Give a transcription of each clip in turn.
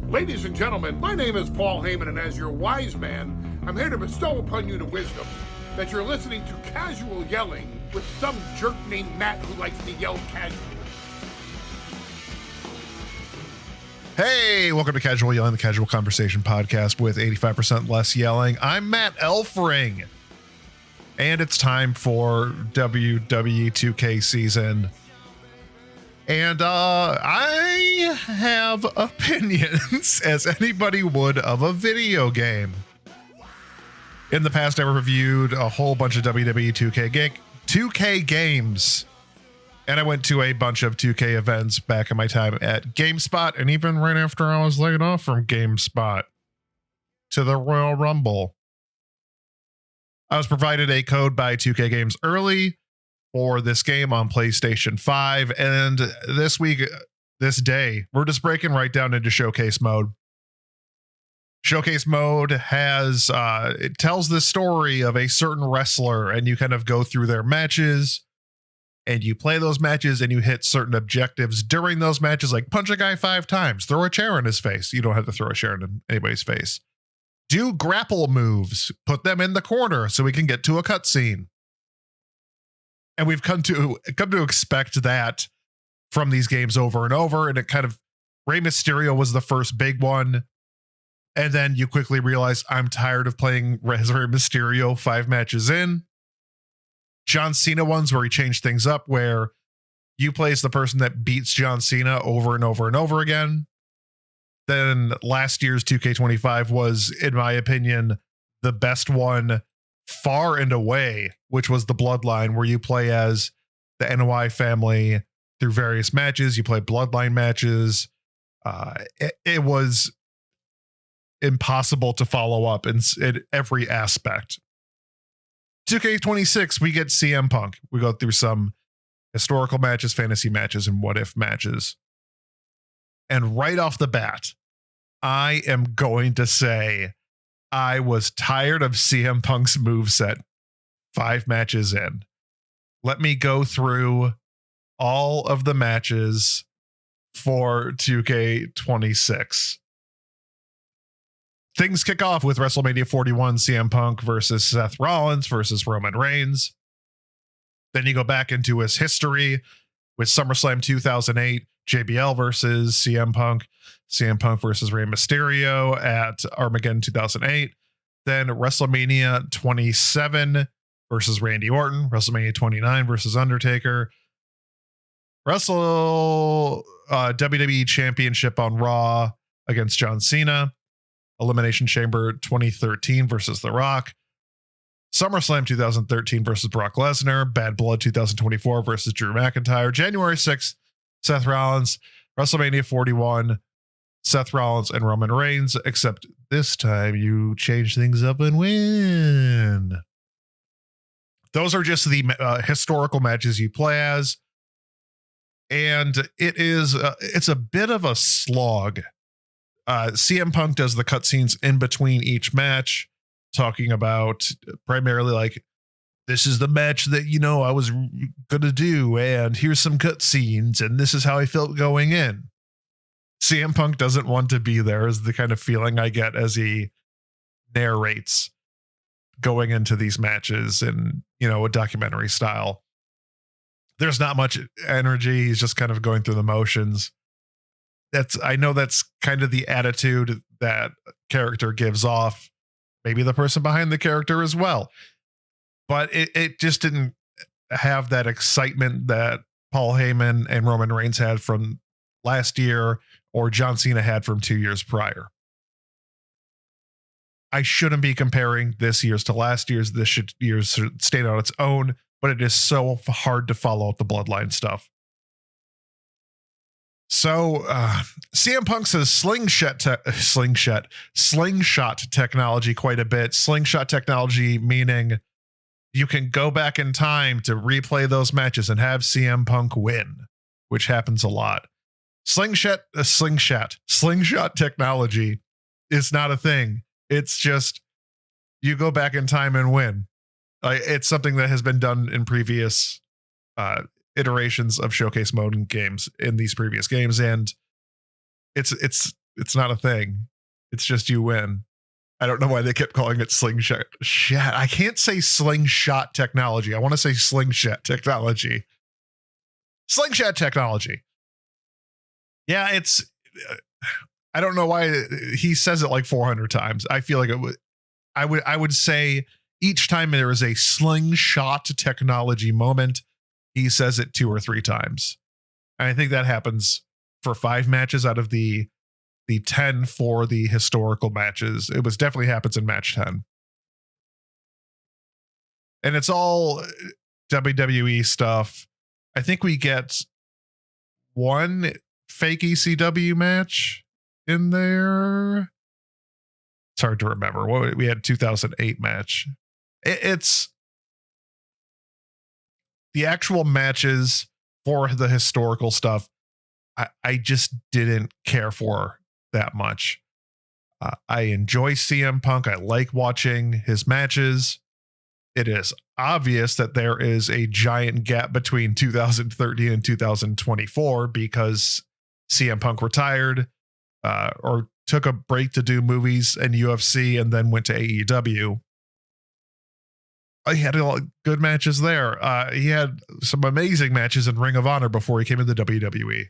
Ladies and gentlemen, my name is Paul Heyman, and as your wise man, I'm here to bestow upon you the wisdom that you're listening to casual yelling with some jerk named Matt who likes to yell casual. Hey, welcome to Casual Yelling, the casual conversation podcast with 85% less yelling. I'm Matt Elfring, and it's time for WWE 2K season. And I have opinions, as anybody would, of a video game. In the past, I reviewed a whole bunch of WWE 2K games. And I went to a bunch of 2K events back in my time at GameSpot, and even right after I was laid off from GameSpot to the Royal Rumble. I was provided a code by 2K Games early for this game on PlayStation 5, and this day, we're just breaking right down into Showcase mode. Showcase mode has, it tells the story of a certain wrestler, and you kind of go through their matches, and you play those matches, and you hit certain objectives during those matches, like punch a guy 5 times, throw a chair in his face. You don't have to throw a chair in anybody's face. Do grapple moves, put them in the corner so we can get to a cutscene. And we've come to expect that from these games over and over. And it kind of, Rey Mysterio was the first big one. And then you quickly realize, I'm tired of playing Rey Mysterio 5 matches in. John Cena ones where he changed things up, where you play as the person that beats John Cena over and over and over again. Then last year's 2K25 was, in my opinion, the best one far and away, which was the Bloodline, where you play as the NOI family through various matches. You play Bloodline matches. It was impossible to follow up in every aspect. 2K26, we get CM Punk. We go through some historical matches, fantasy matches, and what if matches. And right off the bat, I am going to say I was tired of CM Punk's moveset 5 matches in. Let me go through all of the matches for 2K26. Things kick off with WrestleMania 41, CM Punk versus Seth Rollins versus Roman Reigns. Then you go back into his history with SummerSlam 2008, JBL versus CM Punk versus Rey Mysterio at Armageddon 2008. Then WrestleMania 27 versus Randy Orton, WrestleMania 29 versus Undertaker, WWE Championship on Raw against John Cena, Elimination Chamber 2013 versus The Rock, SummerSlam 2013 versus Brock Lesnar, Bad Blood 2024 versus Drew McIntyre, January 6th, Seth Rollins, WrestleMania 41, Seth Rollins and Roman Reigns, except this time you change things up and win. Those are just the historical matches you play as. And it's a bit of a slog. CM Punk does the cutscenes in between each match, talking about primarily like, this is the match that, I was going to do, and here's some cutscenes, and this is how I felt going in. CM Punk doesn't want to be there, is the kind of feeling I get as he narrates going into these matches in, a documentary style. There's not much energy. He's just kind of going through the motions. I know that's kind of the attitude that character gives off. Maybe the person behind the character as well. But it just didn't have that excitement that Paul Heyman and Roman Reigns had from last year, or John Cena had from 2 years prior. I shouldn't be comparing this year's to last year's. This year's should stand on its own, but it is so hard to follow up the Bloodline stuff. So CM Punk says slingshot technology quite a bit. Slingshot technology meaning you can go back in time to replay those matches and have CM Punk win, which happens a lot. Slingshot technology is not a thing. It's just you go back in time and win. It's something that has been done in previous iterations of showcase mode in games, in these previous games, and it's It's not a thing. It's just you win. I don't know why they kept calling it slingshot. I can't say slingshot technology. I want to say slingshot technology. Slingshot technology. Yeah, it's. I don't know why he says it like 400 times. I feel like it would. I would say each time there is a slingshot technology moment, he says it 2 or 3 times. And I think that happens for 5 matches out of the 10 for the historical matches. It was definitely happens in match 10. And it's all WWE stuff. I think we get one fake ECW match in there. It's hard to remember. What we had 2008 match. It's the actual matches for the historical stuff. I just didn't care for that much. I enjoy CM Punk. I like watching his matches. It is obvious that there is a giant gap between 2013 and 2024 because CM Punk retired or took a break to do movies and UFC and then went to AEW. He had a lot of good matches there. He had some amazing matches in Ring of Honor before he came into WWE.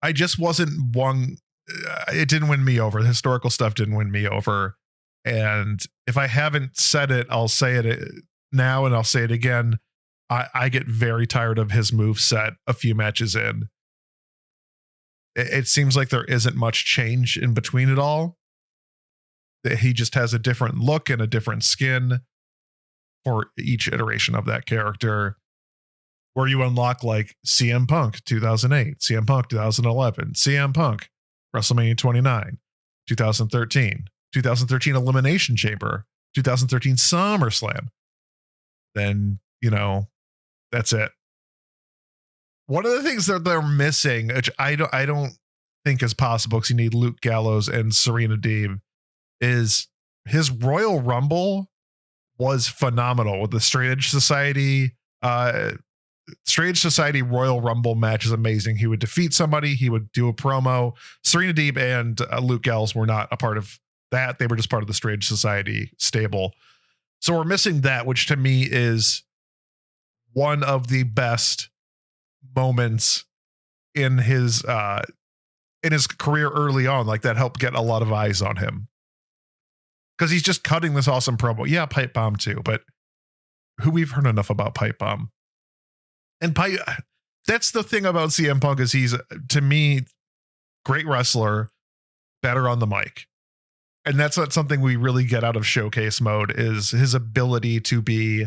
I just wasn't one. It didn't win me over. The historical stuff didn't win me over. And if I haven't said it, I'll say it now and I'll say it again. I get very tired of his moveset a few matches in. It seems like there isn't much change in between it all. That he just has a different look and a different skin for each iteration of that character. Where you unlock like CM Punk 2008, CM Punk 2011, CM Punk WrestleMania 29, 2013 Elimination Chamber, 2013 SummerSlam. Then, that's it. One of the things that they're missing, which I don't think is possible because you need Luke Gallows and Serena Deeb, is his Royal Rumble was phenomenal with the Straight Edge Society. Straight Edge Society Royal Rumble match is amazing. He would defeat somebody, he would do a promo. Serena Deeb and Luke Gallows were not a part of that. They were just part of the Straight Edge Society stable. So we're missing that, which to me is one of the best moments in his career early on. Like that helped get a lot of eyes on him. Because he's just cutting this awesome promo. Yeah, Pipe Bomb too, but who we've heard enough about Pipe Bomb. And that's the thing about CM Punk is he's, to me, great wrestler, better on the mic. And that's not something we really get out of showcase mode is his ability to be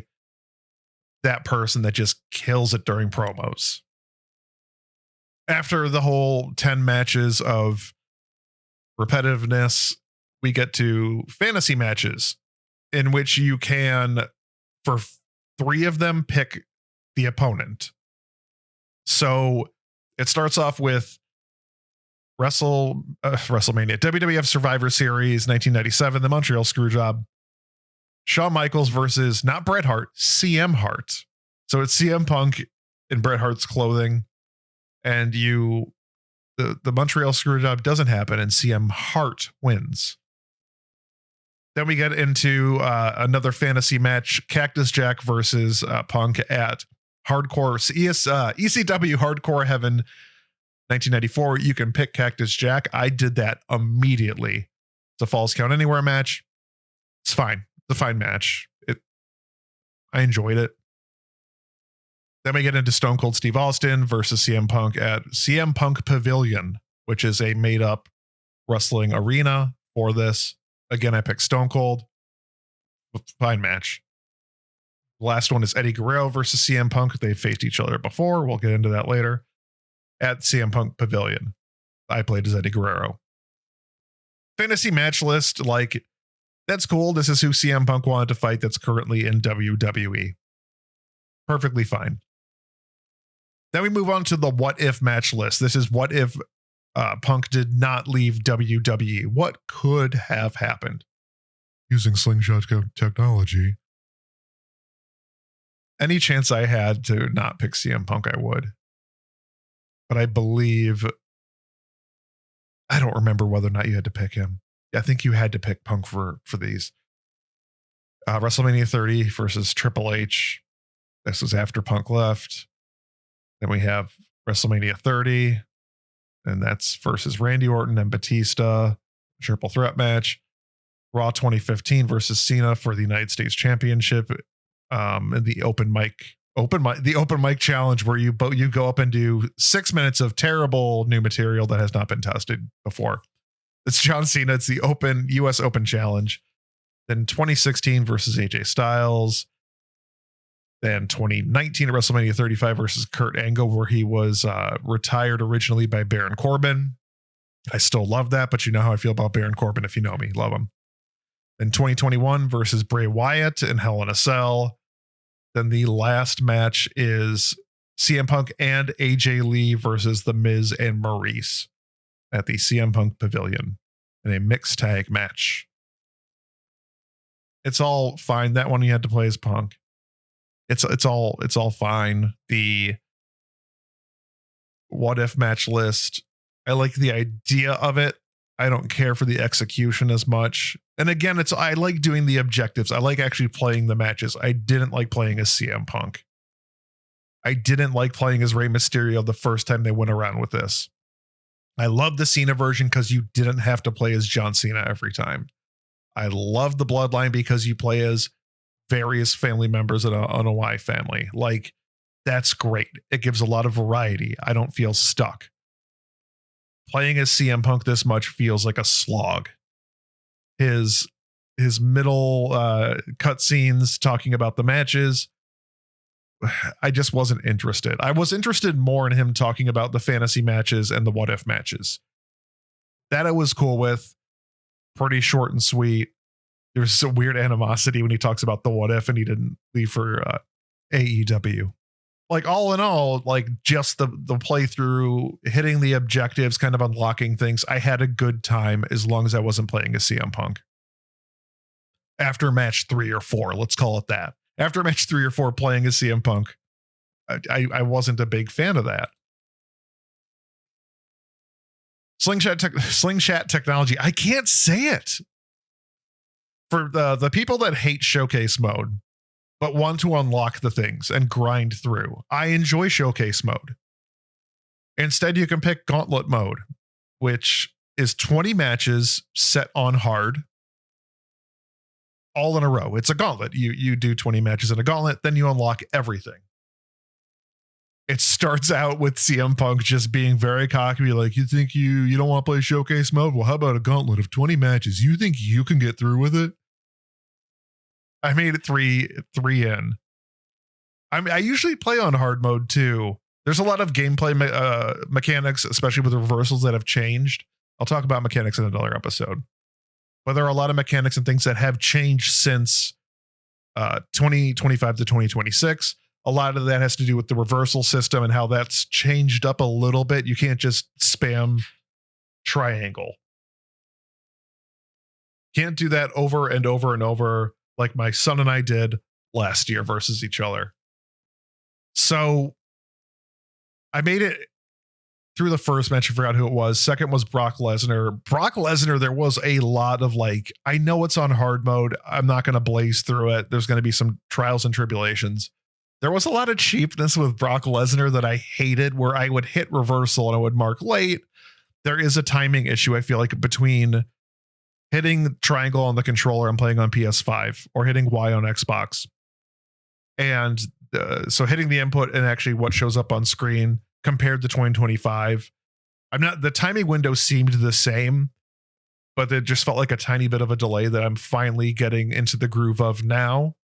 that person that just kills it during promos. After the whole 10 matches of repetitiveness, we get to fantasy matches in which you can, for 3 of them, pick the opponent. So it starts off with WrestleMania, WWF Survivor Series 1997, the Montreal Screwjob. Shawn Michaels versus not Bret Hart, CM Hart. So it's CM Punk in Bret Hart's clothing, and the Montreal Screwjob doesn't happen, and CM Hart wins. Then we get into another fantasy match, Cactus Jack versus Punk at ECW Hardcore Heaven 1994. You can pick Cactus Jack. I did that immediately. It's a Falls Count Anywhere match. It's fine. It's a fine match. I enjoyed it. Then we get into Stone Cold Steve Austin versus CM Punk at CM Punk Pavilion, which is a made up wrestling arena for this. Again, I picked Stone Cold. Fine match. The last one is Eddie Guerrero versus CM Punk. They've faced each other before. We'll get into that later. At CM Punk Pavilion. I played as Eddie Guerrero. Fantasy match list, like, that's cool. This is who CM Punk wanted to fight that's currently in WWE. Perfectly fine. Then we move on to the what if match list. This is what if Punk did not leave WWE. What could have happened? Using slingshot technology. Any chance I had to not pick CM Punk, I would. But I believe I don't remember whether or not you had to pick him. I think you had to pick Punk for these. WrestleMania 30 versus Triple H. This was after Punk left. Then we have WrestleMania 30, and that's versus Randy Orton and Batista, triple threat match. Raw 2015 versus Cena for the United States Championship. And the open mic challenge where you go up and do 6 minutes of terrible new material that has not been tested before. It's John Cena. It's the US Open Challenge. Then 2016 versus AJ Styles. Then 2019 at WrestleMania 35 versus Kurt Angle, where he was retired originally by Baron Corbin. I still love that, but you know how I feel about Baron Corbin if you know me. Love him. Then 2021 versus Bray Wyatt in Hell in a Cell. Then the last match is CM Punk and AJ Lee versus The Miz and Maurice at the CM Punk Pavilion in a mixed tag match. It's all fine. That one you had to play as Punk. It's all fine. The what if match list, I like the idea of it. I don't care for the execution as much. And again, I like doing the objectives. I like actually playing the matches. I didn't like playing as CM Punk. I didn't like playing as Rey Mysterio the first time they went around with this. I love the Cena version because you didn't have to play as John Cena every time. I love the Bloodline because you play as various family members in a Y family. Like, that's great. It gives a lot of variety. I don't feel stuck. Playing as CM Punk this much feels like a slog. His middle cutscenes talking about the matches, I just wasn't interested. I was interested more in him talking about the fantasy matches and the what if matches. That I was cool with. Pretty short and sweet. There's some weird animosity when he talks about the what if and he didn't leave for AEW. Like, all in all, like, just the playthrough, hitting the objectives, kind of unlocking things. I had a good time as long as I wasn't playing as CM Punk. After match 3 or 4, let's call it that. After match 3 or 4 playing as CM Punk, I wasn't a big fan of that. Slingshot technology. I can't say it. For the people that hate showcase mode, but want to unlock the things and grind through, I enjoy showcase mode. Instead, you can pick gauntlet mode, which is 20 matches set on hard all in a row. It's a gauntlet. You do 20 matches in a gauntlet, then you unlock everything. It starts out with CM Punk just being very cocky, like, you think you don't want to play showcase mode? Well, how about a gauntlet of 20 matches? You think you can get through with it? I made it three in. I mean, I usually play on hard mode too. There's a lot of gameplay mechanics, especially with the reversals, that have changed. I'll talk about mechanics in another episode. But there are a lot of mechanics and things that have changed since 2025 to 2026. A lot of that has to do with the reversal system and how that's changed up a little bit. You can't just spam triangle. Can't do that over and over and over like my son and I did last year versus each other. So I made it through the first match. I forgot who it was. Second was Brock Lesnar. Brock Lesnar, there was a lot of like, I know it's on hard mode. I'm not going to blaze through it. There's going to be some trials and tribulations. There was a lot of cheapness with Brock Lesnar that I hated, where I would hit reversal and I would mark late. There is a timing issue, I feel like, between hitting triangle on the controller I'm playing on PS5 or hitting Y on Xbox. And so hitting the input and actually what shows up on screen compared to 2025. The timing window seemed the same, but it just felt like a tiny bit of a delay that I'm finally getting into the groove of now.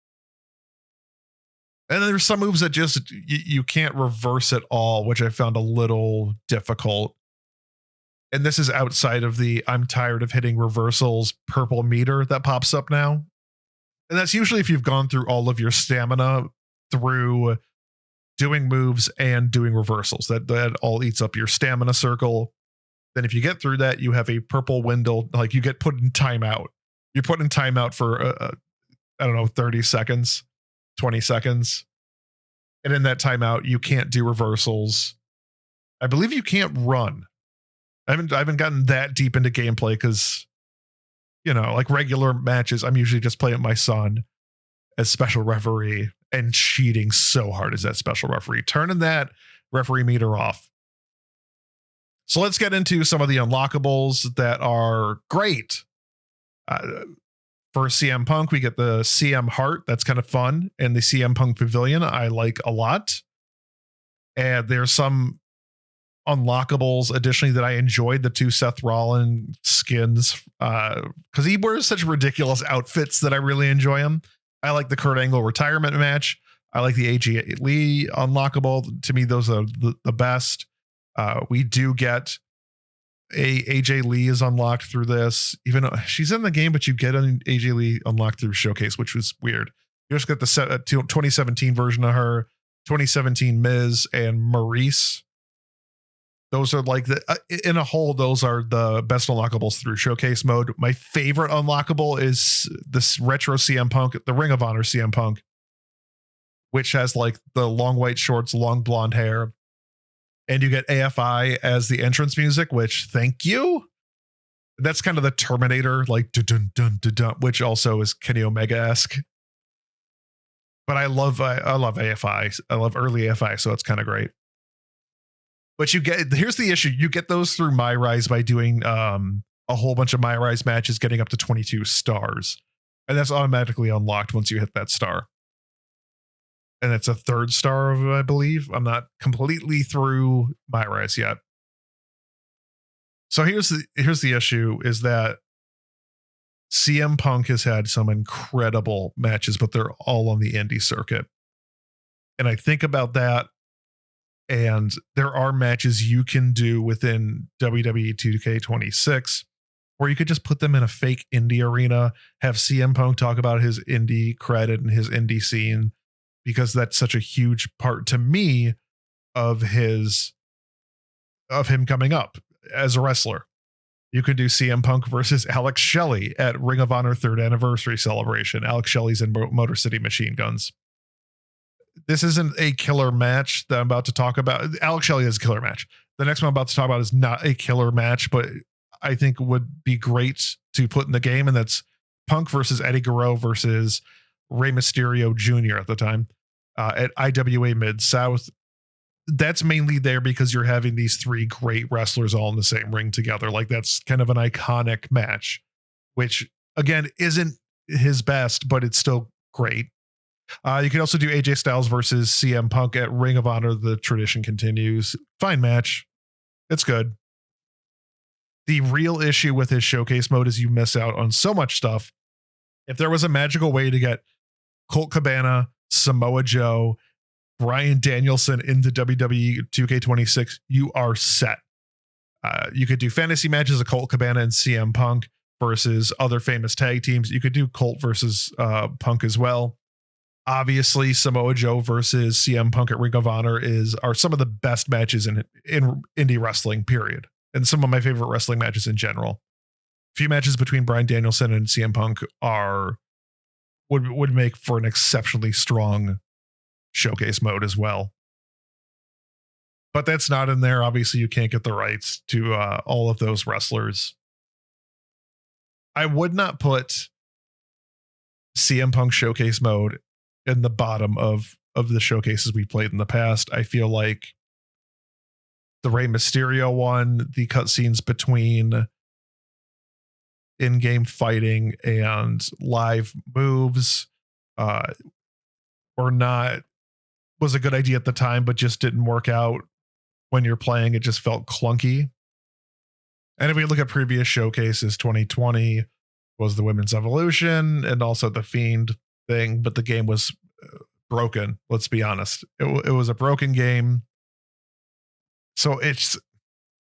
And then there's some moves that just you can't reverse at all, which I found a little difficult. And this is outside of the I'm tired of hitting reversals purple meter that pops up now. And that's usually if you've gone through all of your stamina through doing moves and doing reversals. That all eats up your stamina circle. Then if you get through that, you have a purple window, like you get put in timeout. You're put in timeout for, 30 seconds, 20 seconds. And in that timeout, you can't do reversals. I believe you can't run. I haven't gotten that deep into gameplay because, like regular matches, I'm usually just playing with my son as special referee and cheating so hard as that special referee, turning that referee meter off. So let's get into some of the unlockables that are great. For CM Punk, we get the CM Heart. That's kind of fun. And the CM Punk Pavilion, I like a lot. And there's some unlockables additionally that I enjoyed. The 2 Seth Rollins skins, because he wears such ridiculous outfits that I really enjoy him. I like the Kurt Angle retirement match. I like the AJ Lee unlockable. To me, those are the best. We do get AJ Lee is unlocked through this, even though she's in the game, but you get an AJ Lee unlocked through Showcase, which was weird. You just get the 2017 version of her, 2017 Miz and Maurice. Those are like in a whole, those are the best unlockables through Showcase mode. My favorite unlockable is this retro CM Punk, the Ring of Honor CM Punk, which has like the long white shorts, long blonde hair. And you get AFI as the entrance music, which thank you. That's kind of the Terminator, like dun dun dun dun, which also is Kenny Omega-esque. But I love AFI. I love early AFI, so it's kind of great. But here's the issue. You get those through My Rise by doing a whole bunch of My Rise matches, getting up to 22 stars. And that's automatically unlocked once you hit that star. And it's a 3rd star, I believe. I'm not completely through My Rise yet. So here's the issue is that CM Punk has had some incredible matches, but they're all on the indie circuit. And I think about that, and there are matches you can do within WWE 2K26 where you could just put them in a fake indie arena, have CM Punk talk about his indie credit and his indie scene, because that's such a huge part to me of him coming up as a wrestler. You could do CM Punk versus Alex Shelley at Ring of Honor 3rd anniversary celebration. Alex Shelley's in Motor City Machine Guns. This isn't a killer match that I'm about to talk about. Alex Shelley is a killer match. The next one I'm about to talk about is not a killer match, but I think would be great to put in the game. And that's Punk versus Eddie Guerrero versus Rey Mysterio Jr. at the time at IWA Mid-South. That's mainly there because you're having these 3 great wrestlers all in the same ring together. Like that's kind of an iconic match, which again isn't his best, but it's still great. You can also do AJ Styles versus CM Punk at Ring of Honor. The tradition continues. Fine match. It's good. The real issue with his showcase mode is you miss out on so much stuff. If there was a magical way to get Colt Cabana, Samoa Joe, Bryan Danielson into WWE 2K26, you are set. You could do fantasy matches of Colt Cabana and CM Punk versus other famous tag teams. You could do Colt versus Punk as well. Obviously, Samoa Joe versus CM Punk at Ring of Honor are some of the best matches in indie wrestling, period. And some of my favorite wrestling matches in general. A few matches between Bryan Danielson and CM Punk would make for an exceptionally strong showcase mode as well. But that's not in there. Obviously, you can't get the rights to all of those wrestlers. I would not put CM Punk showcase mode in the bottom of the showcases we played in the past. I feel like the Rey Mysterio one, the cutscenes between in-game fighting and live moves was a good idea at the time, but just didn't work out when you're playing. It just felt clunky. And if we look at previous showcases, 2020 was the Women's Evolution and also the Fiend thing, but the game was broken. Let's be honest. It was a broken game. So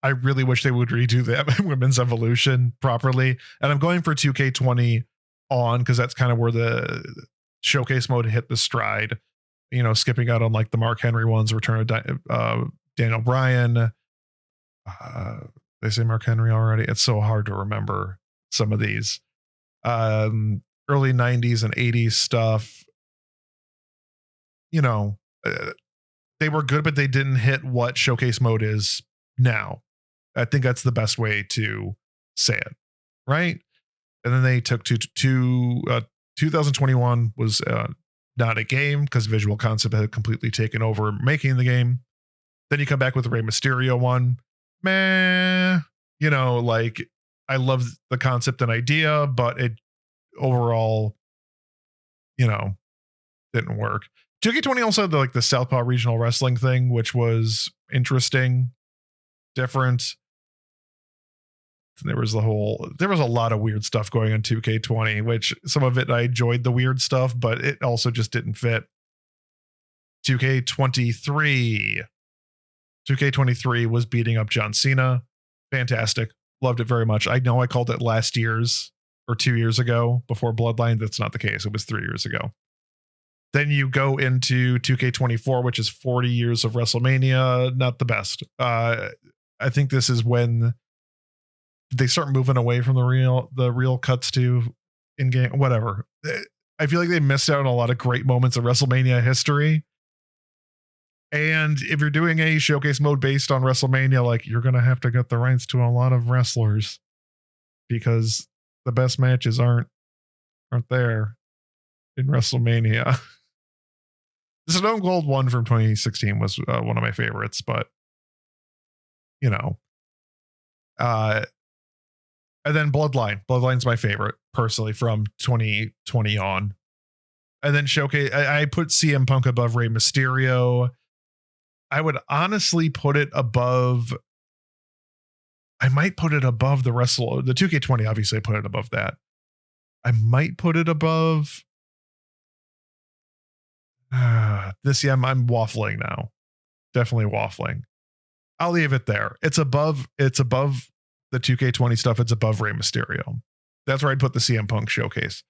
I really wish they would redo that Women's Evolution properly. And I'm going for 2K20 on because that's kind of where the showcase mode hit the stride. You know, skipping out on like the Mark Henry ones, Return of Daniel Bryan. They say Mark Henry already. It's so hard to remember some of these. Early 90s and 80s stuff. You know, they were good, but they didn't hit what showcase mode is now. I think that's the best way to say it, right? And then they took to 2021 was not a game because Visual Concept had completely taken over making the game. Then you come back with the Rey Mysterio one. Meh, like I love the concept and idea, but it overall, didn't work. 2K20 also had the Southpaw Regional Wrestling thing, which was interesting, different. There was a lot of weird stuff going on 2K20, which some of it I enjoyed the weird stuff, but it also just didn't fit. 2K23 was beating up John Cena. Fantastic. Loved it very much. I know I called it last year's or 2 years ago before Bloodline. That's not the case. It was 3 years ago. Then you go into 2K24, which is 40 years of WrestleMania. Not the best. I think this is when they start moving away from the real cuts to in-game, whatever. I feel like they missed out on a lot of great moments of WrestleMania history. And if you're doing a showcase mode based on WrestleMania, you're going to have to get the rights to a lot of wrestlers because the best matches aren't there in WrestleMania. The Stone Cold one from 2016 was one of my favorites, but and then Bloodline's my favorite personally from 2020 on. And then showcase, I put CM Punk above Rey Mysterio. I would honestly put it above. I might put it above the 2K20. Obviously, I put it above that. I might put it above this. Yeah, I'm waffling now. Definitely waffling. I'll leave it there. It's above the 2K20 stuff. It's above Rey Mysterio. That's where I'd put the CM Punk showcase.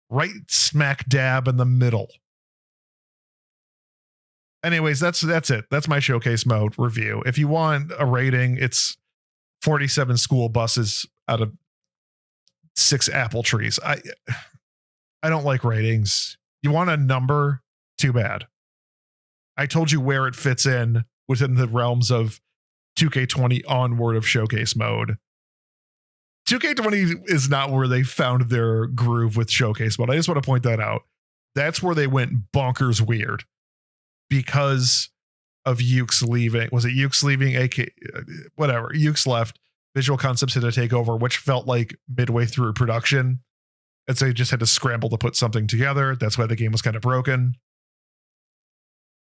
Right smack dab in the middle. Anyways, that's it. That's my showcase mode review. If you want a rating, it's 47 school buses out of 6 apple trees. I don't like ratings. You want a number? Too bad. I told you where it fits in within the realms of 2K20 onward of showcase mode. 2K20 is not where they found their groove with showcase mode. I just want to point that out. That's where they went bonkers weird because of Ukes leaving. Was it Ukes leaving? Whatever. Ukes left. Visual Concepts had to take over, which felt like midway through production. And so they just had to scramble to put something together. That's why the game was kind of broken.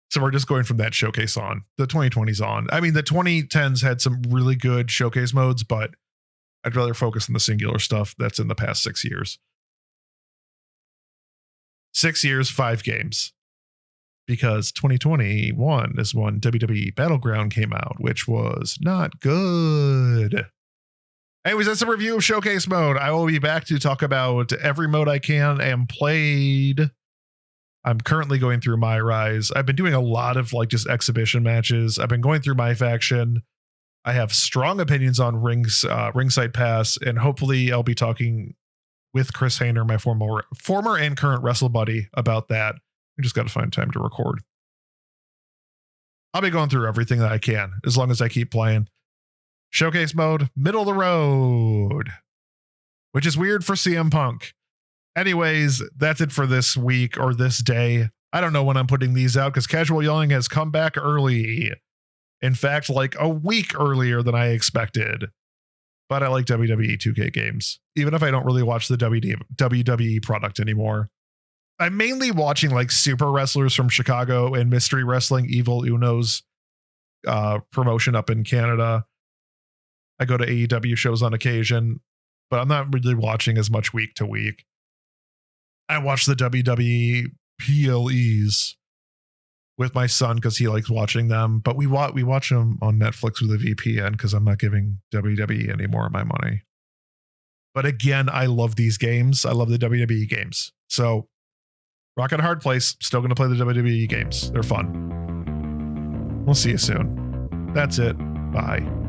So we're just going from that showcase on. The 2020s on. I mean, the 2010s had some really good showcase modes, but I'd rather focus on the singular stuff that's in the past 6 years. 6 years, 5 games. Because 2021 is when WWE Battleground came out, which was not good. Anyways, that's a review of showcase mode. I will be back to talk about every mode I can and played. I'm currently going through My Rise. I've been doing a lot of just exhibition matches. I've been going through My Faction. I have strong opinions on Ringside Pass, and hopefully I'll be talking with Chris Hayner, my former and current wrestle buddy, about that. I just got to find time to record. I'll be going through everything that I can as long as I keep playing. Showcase mode, middle of the road, which is weird for CM Punk. Anyways, that's it for this week or this day. I don't know when I'm putting these out because Casual Yelling has come back early. In fact, a week earlier than I expected. But I like WWE 2K games, even if I don't really watch the WWE product anymore. I'm mainly watching super wrestlers from Chicago and Mystery Wrestling, Evil Uno's promotion up in Canada. I go to AEW shows on occasion, but I'm not really watching as much week to week. I watch the WWE PLEs with my son because he likes watching them, but we watch them on Netflix with a VPN because I'm not giving WWE any more of my money. But again, I love these games. I love the WWE games. So rock at a hard place. Still going to play the WWE games. They're fun. We'll see you soon. That's it. Bye.